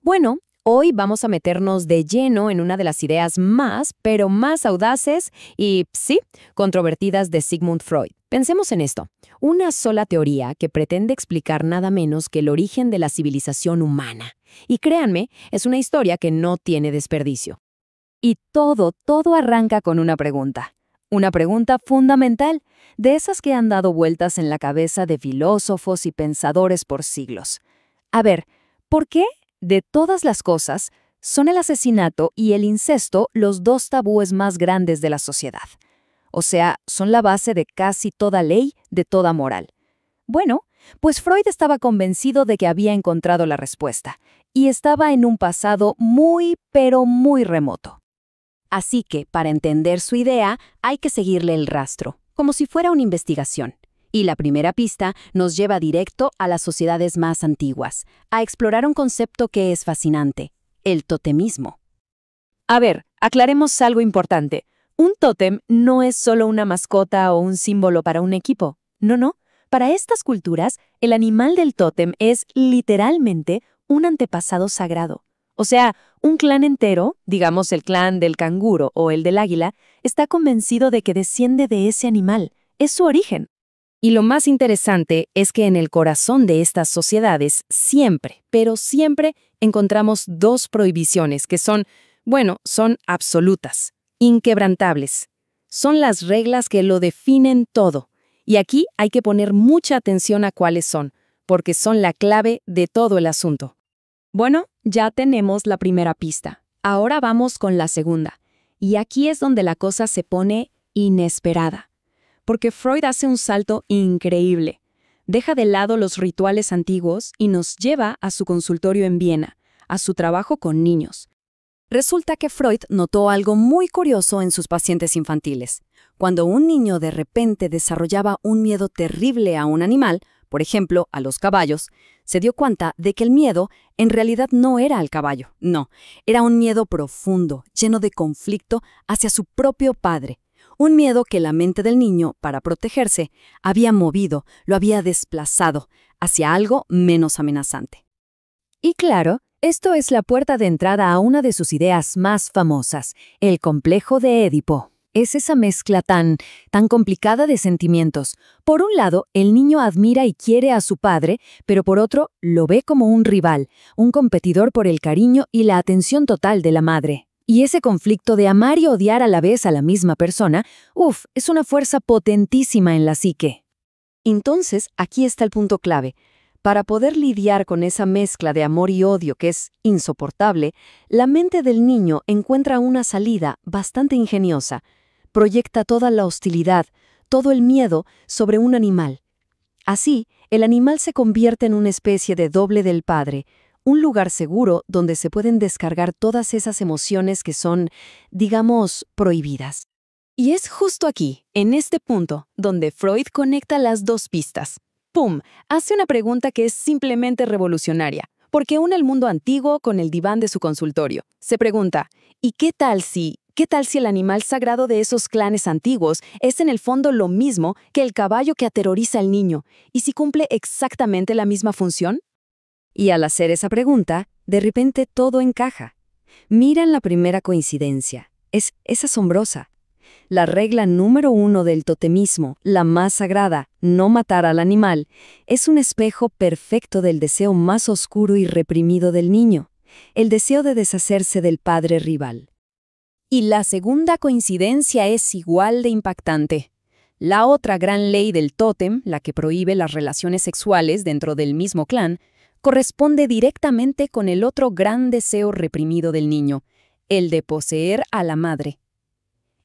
Bueno, hoy vamos a meternos de lleno en una de las ideas más, pero más audaces y, sí, controvertidas de Sigmund Freud. Pensemos en esto. Una sola teoría que pretende explicar nada menos que el origen de la civilización humana. Y créanme, es una historia que no tiene desperdicio. Y todo arranca con una pregunta. Una pregunta fundamental, de esas que han dado vueltas en la cabeza de filósofos y pensadores por siglos. A ver, ¿por qué, de todas las cosas, son el asesinato y el incesto los dos tabúes más grandes de la sociedad? O sea, son la base de casi toda ley, de toda moral. Bueno, pues Freud estaba convencido de que había encontrado la respuesta, y estaba en un pasado muy, pero muy remoto. Así que, para entender su idea, hay que seguirle el rastro, como si fuera una investigación. Y la primera pista nos lleva directo a las sociedades más antiguas, a explorar un concepto que es fascinante, el totemismo. A ver, aclaremos algo importante. Un tótem no es solo una mascota o un símbolo para un equipo. No. Para estas culturas, el animal del tótem es, literalmente, un antepasado sagrado. O sea, un clan entero, digamos el clan del canguro o el del águila, está convencido de que desciende de ese animal. Es su origen. Y lo más interesante es que en el corazón de estas sociedades siempre, pero siempre, encontramos dos prohibiciones que son absolutas, inquebrantables. Son las reglas que lo definen todo. Y aquí hay que poner mucha atención a cuáles son, porque son la clave de todo el asunto. Bueno, ya tenemos la primera pista. Ahora vamos con la segunda. Y aquí es donde la cosa se pone inesperada. Porque Freud hace un salto increíble. Deja de lado los rituales antiguos y nos lleva a su consultorio en Viena, a su trabajo con niños. Resulta que Freud notó algo muy curioso en sus pacientes infantiles. Cuando un niño de repente desarrollaba un miedo terrible a un animal, por ejemplo, a los caballos, se dio cuenta de que el miedo en realidad no era al caballo, no, era un miedo profundo, lleno de conflicto hacia su propio padre. Un miedo que la mente del niño, para protegerse, había movido, lo había desplazado hacia algo menos amenazante. Y claro, esto es la puerta de entrada a una de sus ideas más famosas, el complejo de Édipo. Es esa mezcla tan complicada de sentimientos. Por un lado, el niño admira y quiere a su padre, pero por otro, lo ve como un rival, un competidor por el cariño y la atención total de la madre. Y ese conflicto de amar y odiar a la vez a la misma persona, es una fuerza potentísima en la psique. Entonces, aquí está el punto clave. Para poder lidiar con esa mezcla de amor y odio que es insoportable, la mente del niño encuentra una salida bastante ingeniosa. Proyecta toda la hostilidad, todo el miedo sobre un animal. Así, el animal se convierte en una especie de doble del padre, un lugar seguro donde se pueden descargar todas esas emociones que son, digamos, prohibidas. Y es justo aquí, en este punto, donde Freud conecta las dos pistas. ¡Pum! Hace una pregunta que es simplemente revolucionaria, porque une el mundo antiguo con el diván de su consultorio. Se pregunta, ¿y qué tal si el animal sagrado de esos clanes antiguos es en el fondo lo mismo que el caballo que aterroriza al niño? ¿Y si cumple exactamente la misma función? Y al hacer esa pregunta, de repente todo encaja. Miran la primera coincidencia. Es asombrosa. La regla número 1 del totemismo, la más sagrada, no matar al animal, es un espejo perfecto del deseo más oscuro y reprimido del niño, el deseo de deshacerse del padre rival. Y la segunda coincidencia es igual de impactante. La otra gran ley del tótem, la que prohíbe las relaciones sexuales dentro del mismo clan, corresponde directamente con el otro gran deseo reprimido del niño, el de poseer a la madre.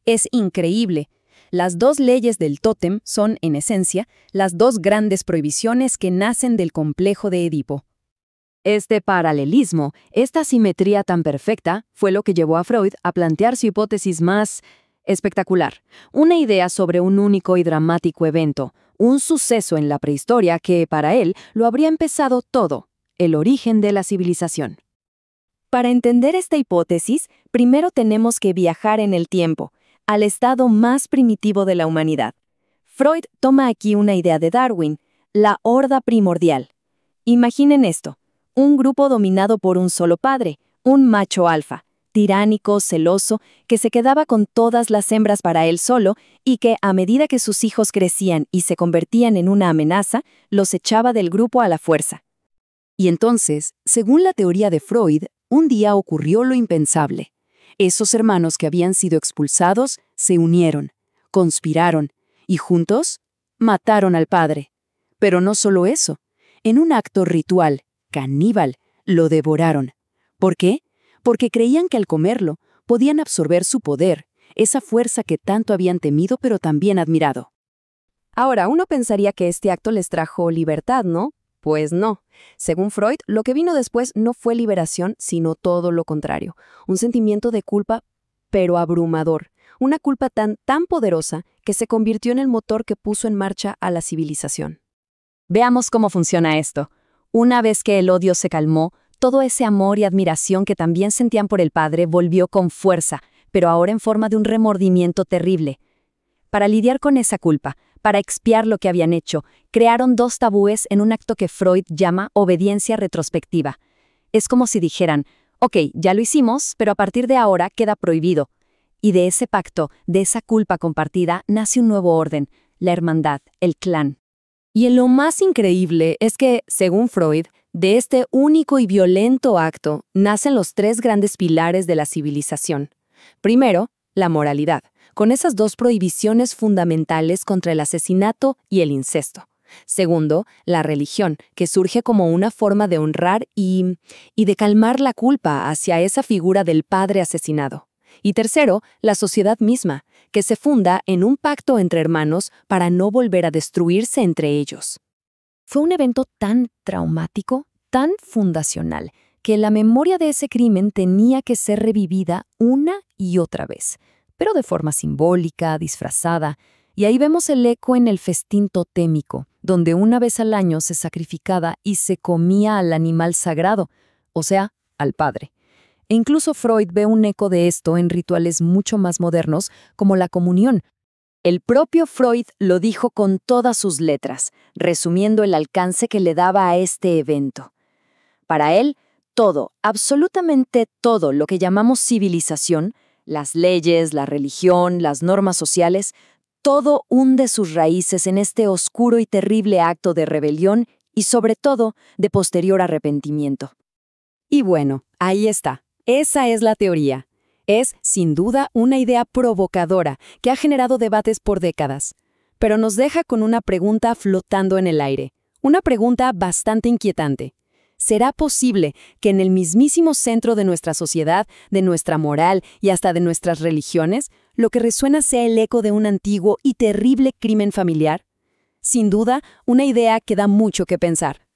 Es increíble. Las dos leyes del tótem son, en esencia, las dos grandes prohibiciones que nacen del complejo de Edipo. Este paralelismo, esta simetría tan perfecta, fue lo que llevó a Freud a plantear su hipótesis más espectacular, una idea sobre un único y dramático evento, un suceso en la prehistoria que, para él, lo habría empezado todo, el origen de la civilización. Para entender esta hipótesis, primero tenemos que viajar en el tiempo, al estado más primitivo de la humanidad. Freud toma aquí una idea de Darwin, la horda primordial. Imaginen esto, un grupo dominado por un solo padre, un macho alfa, tiránico, celoso, que se quedaba con todas las hembras para él solo y que, a medida que sus hijos crecían y se convertían en una amenaza, los echaba del grupo a la fuerza. Y entonces, según la teoría de Freud, un día ocurrió lo impensable. Esos hermanos que habían sido expulsados se unieron, conspiraron y juntos mataron al padre. Pero no solo eso, en un acto ritual, caníbal, lo devoraron. ¿Por qué? Porque creían que al comerlo podían absorber su poder, esa fuerza que tanto habían temido pero también admirado. Ahora, uno pensaría que este acto les trajo libertad, ¿no? Pues no. Según Freud, lo que vino después no fue liberación, sino todo lo contrario. Un sentimiento de culpa, pero abrumador. Una culpa tan poderosa que se convirtió en el motor que puso en marcha a la civilización. Veamos cómo funciona esto. Una vez que el odio se calmó, todo ese amor y admiración que también sentían por el padre volvió con fuerza, pero ahora en forma de un remordimiento terrible. Para lidiar con esa culpa, para expiar lo que habían hecho, crearon 2 tabúes en un acto que Freud llama obediencia retrospectiva. Es como si dijeran, ok, ya lo hicimos, pero a partir de ahora queda prohibido. Y de ese pacto, de esa culpa compartida, nace un nuevo orden, la hermandad, el clan. Y lo más increíble es que, según Freud, de este único y violento acto nacen los 3 grandes pilares de la civilización. Primero, la moralidad, con esas 2 prohibiciones fundamentales contra el asesinato y el incesto. Segundo, la religión, que surge como una forma de honrar y de calmar la culpa hacia esa figura del padre asesinado. Y tercero, la sociedad misma, que se funda en un pacto entre hermanos para no volver a destruirse entre ellos. Fue un evento tan traumático, tan fundacional, que la memoria de ese crimen tenía que ser revivida una y otra vez, pero de forma simbólica, disfrazada, y ahí vemos el eco en el festín totémico, donde una vez al año se sacrificaba y se comía al animal sagrado, o sea, al padre. E incluso Freud ve un eco de esto en rituales mucho más modernos, como la comunión. El propio Freud lo dijo con todas sus letras, resumiendo el alcance que le daba a este evento. Para él, todo, absolutamente todo lo que llamamos civilización, las leyes, la religión, las normas sociales, todo hunde sus raíces en este oscuro y terrible acto de rebelión y, sobre todo, de posterior arrepentimiento. Y bueno, ahí está. Esa es la teoría. Es, sin duda, una idea provocadora que ha generado debates por décadas. Pero nos deja con una pregunta flotando en el aire. Una pregunta bastante inquietante. ¿Será posible que en el mismísimo centro de nuestra sociedad, de nuestra moral y hasta de nuestras religiones, lo que resuena sea el eco de un antiguo y terrible crimen familiar? Sin duda, una idea que da mucho que pensar.